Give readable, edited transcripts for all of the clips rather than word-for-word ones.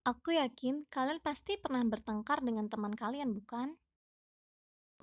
Aku yakin kalian pasti pernah bertengkar dengan teman kalian, bukan?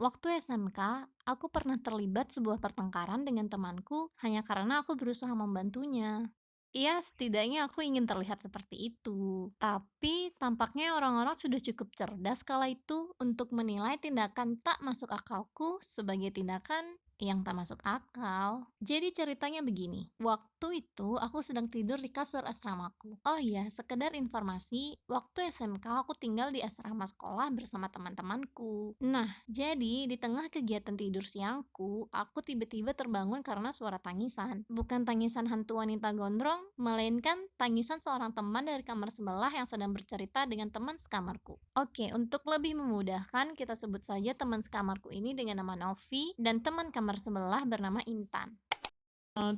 Waktu SMK, aku pernah terlibat sebuah pertengkaran dengan temanku hanya karena aku berusaha membantunya. Iya, setidaknya aku ingin terlihat seperti itu. Tapi tampaknya orang-orang sudah cukup cerdas kala itu untuk menilai tindakan tak masuk akalku sebagai tindakan yang tak masuk akal. Jadi ceritanya begini, waktu itu aku sedang tidur di kasur asramaku. Oh iya, sekedar informasi, waktu SMK aku tinggal di asrama sekolah bersama teman-temanku. Nah, jadi di tengah kegiatan tidur siangku, aku tiba-tiba terbangun karena suara tangisan. Bukan tangisan hantu wanita gondrong, melainkan tangisan seorang teman dari kamar sebelah yang sedang bercerita dengan teman sekamarku. Oke, untuk lebih memudahkan, kita sebut saja teman sekamarku ini dengan nama Novi dan teman kamar sebelah bernama Intan.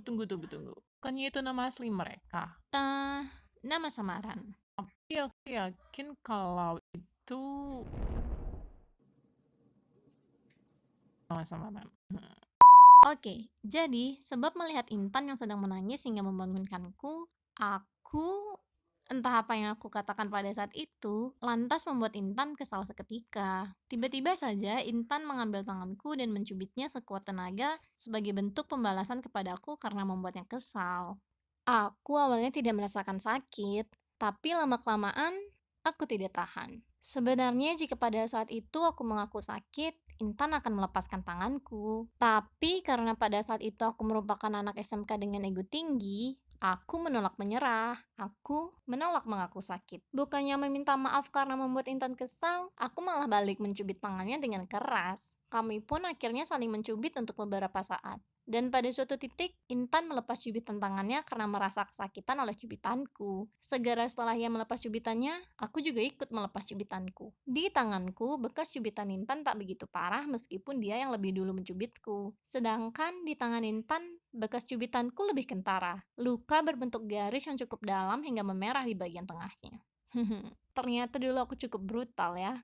Tunggu tunggu tunggu. Bukannya itu nama asli mereka? Eh, nama samaran. Iya, aku yakin kalau itu nama samaran. Oke, jadi sebab melihat Intan yang sedang menangis hingga membangunkanku, aku entah apa yang aku katakan pada saat itu, lantas membuat Intan kesal seketika. Tiba-tiba saja Intan mengambil tanganku dan mencubitnya sekuat tenaga sebagai bentuk pembalasan kepadaku karena membuatnya kesal. Aku awalnya tidak merasakan sakit, tapi lama-kelamaan aku tidak tahan. Sebenarnya jika pada saat itu aku mengaku sakit, Intan akan melepaskan tanganku. Tapi karena pada saat itu aku merupakan anak SMK dengan ego tinggi, aku menolak menyerah. Aku menolak mengaku sakit. Bukannya meminta maaf karena membuat Intan kesal, aku malah balik mencubit tangannya dengan keras. Kami pun akhirnya saling mencubit untuk beberapa saat. Dan pada suatu titik, Intan melepas cubitan tangannya karena merasa kesakitan oleh cubitanku. Segera setelah ia melepas cubitannya, aku juga ikut melepas cubitanku. Di tanganku, bekas cubitan Intan tak begitu parah meskipun dia yang lebih dulu mencubitku. Sedangkan di tangan Intan, bekas cubitanku lebih kentara. Luka berbentuk garis yang cukup dalam hingga memerah di bagian tengahnya. Ternyata dulu aku cukup brutal ya.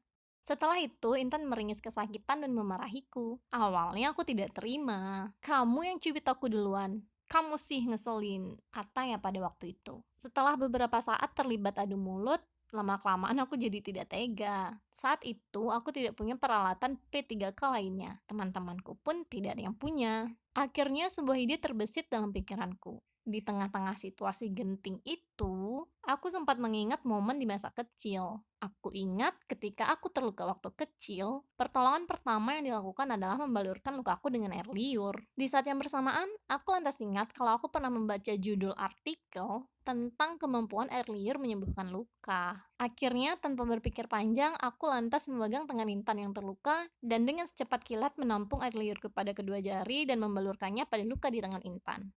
Setelah itu, Intan meringis kesakitan dan memarahiku. Awalnya aku tidak terima. Kamu yang cubit aku duluan. Kamu sih ngeselin, katanya pada waktu itu. Setelah beberapa saat terlibat adu mulut, lama-kelamaan aku jadi tidak tega. Saat itu, aku tidak punya peralatan P3K lainnya. Teman-temanku pun tidak ada yang punya. Akhirnya sebuah ide terbesit dalam pikiranku. Di tengah-tengah situasi genting itu, aku sempat mengingat momen di masa kecil. Aku ingat ketika aku terluka waktu kecil, pertolongan pertama yang dilakukan adalah membalurkan lukaku dengan air liur. Di saat yang bersamaan, aku lantas ingat kalau aku pernah membaca judul artikel tentang kemampuan air liur menyembuhkan luka. Akhirnya, tanpa berpikir panjang, aku lantas memegang tangan Intan yang terluka dan dengan secepat kilat menampung air liur kepada kedua jari dan membalurkannya pada luka di tangan Intan.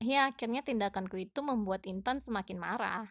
Ya, akhirnya tindakanku itu membuat Intan semakin marah.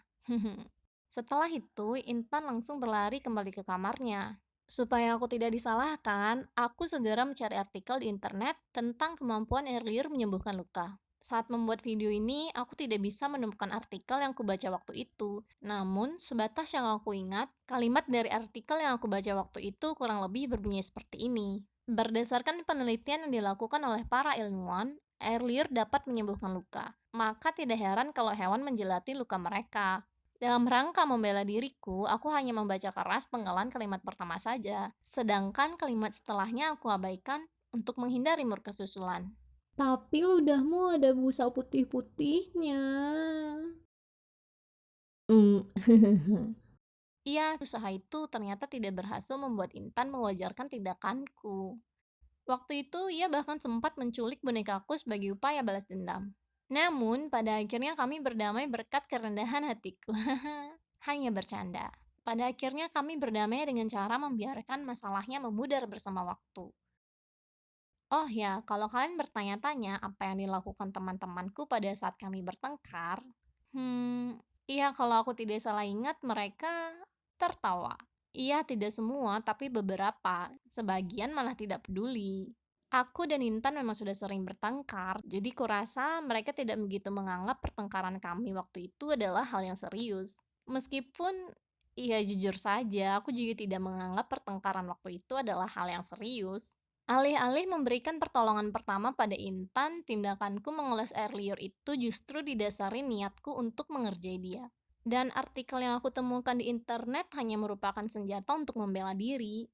Setelah itu, Intan langsung berlari kembali ke kamarnya. Supaya aku tidak disalahkan, aku segera mencari artikel di internet tentang kemampuan air liur menyembuhkan luka. Saat membuat video ini, aku tidak bisa menemukan artikel yang kubaca waktu itu. Namun, sebatas yang aku ingat, kalimat dari artikel yang aku baca waktu itu kurang lebih berbunyi seperti ini. Berdasarkan penelitian yang dilakukan oleh para ilmuwan, air liur dapat menyembuhkan luka. Maka tidak heran kalau hewan menjelati luka mereka. Dalam rangka membela diriku, aku hanya membaca keras penggalan kalimat pertama saja. Sedangkan kalimat setelahnya aku abaikan untuk menghindari murka susulan. Tapi ludahmu ada busa putih-putihnya. Hmm. Iya, usaha itu ternyata tidak berhasil membuat Intan mewajarkan tindakanku. Waktu itu, ia bahkan sempat menculik bonekaku sebagai upaya balas dendam. Namun, pada akhirnya kami berdamai berkat kerendahan hatiku. Hanya bercanda. Pada akhirnya kami berdamai dengan cara membiarkan masalahnya memudar bersama waktu. Oh ya, kalau kalian bertanya-tanya apa yang dilakukan teman-temanku pada saat kami bertengkar, iya kalau aku tidak salah ingat mereka tertawa. Iya, tidak semua, tapi beberapa. Sebagian malah tidak peduli. Aku dan Intan memang sudah sering bertengkar, jadi kurasa mereka tidak begitu menganggap pertengkaran kami waktu itu adalah hal yang serius. Meskipun, iya jujur saja, aku juga tidak menganggap pertengkaran waktu itu adalah hal yang serius. Alih-alih memberikan pertolongan pertama pada Intan, tindakanku mengoles air liur itu justru didasari niatku untuk mengerjai dia. Dan artikel yang aku temukan di internet hanya merupakan senjata untuk membela diri.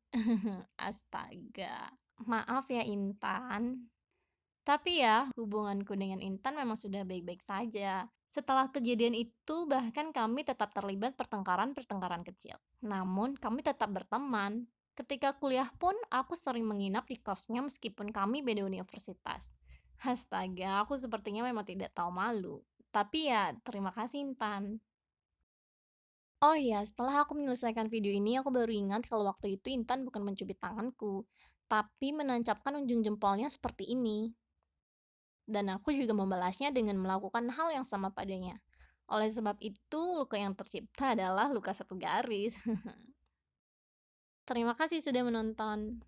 Astaga. Maaf ya Intan. Tapi ya, hubunganku dengan Intan memang sudah baik-baik saja. Setelah kejadian itu, bahkan kami tetap terlibat pertengkaran-pertengkaran kecil. Namun, kami tetap berteman. Ketika kuliah pun, aku sering menginap di kosnya meskipun kami beda universitas. Astaga, aku sepertinya memang tidak tahu malu. Tapi ya, terima kasih Intan. Oh iya, setelah aku menyelesaikan video ini, aku baru ingat kalau waktu itu Intan bukan mencubit tanganku, tapi menancapkan ujung jempolnya seperti ini. Dan aku juga membalasnya dengan melakukan hal yang sama padanya. Oleh sebab itu, luka yang tercipta adalah luka satu garis. Terima kasih sudah menonton.